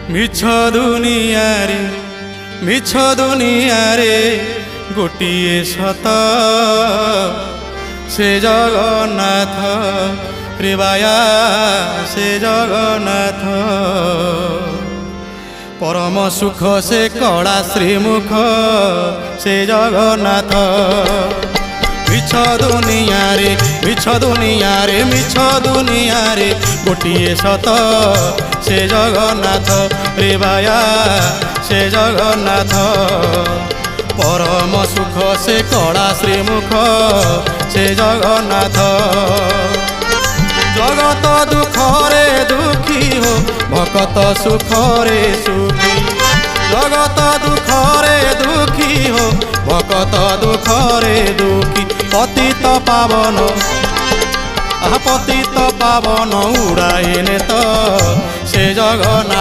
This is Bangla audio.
মিছ দুনিয়ারে গোটিয়ে সত সে জগন্নাথ রে বায়া সে জগন্নাথ পরম সুখ সে কড়া শ্রীমুখ সে জগন্নাথ মিছ দুনিয়ারে গোটিয়ে সত সে জগন্নাথ রে বায়া সে জগন্নাথ পরম সুখ সে কড়া শ্রীমুখ সে জগন্নাথ জগত দুঃখরে দুঃখী হো ভকত সুখরে সুখী জগত দুঃখরে দুঃখী হো ভকত দুঃখরে দুঃখী পতিত পাবন উড়াইনে তো সে জগন্নাথ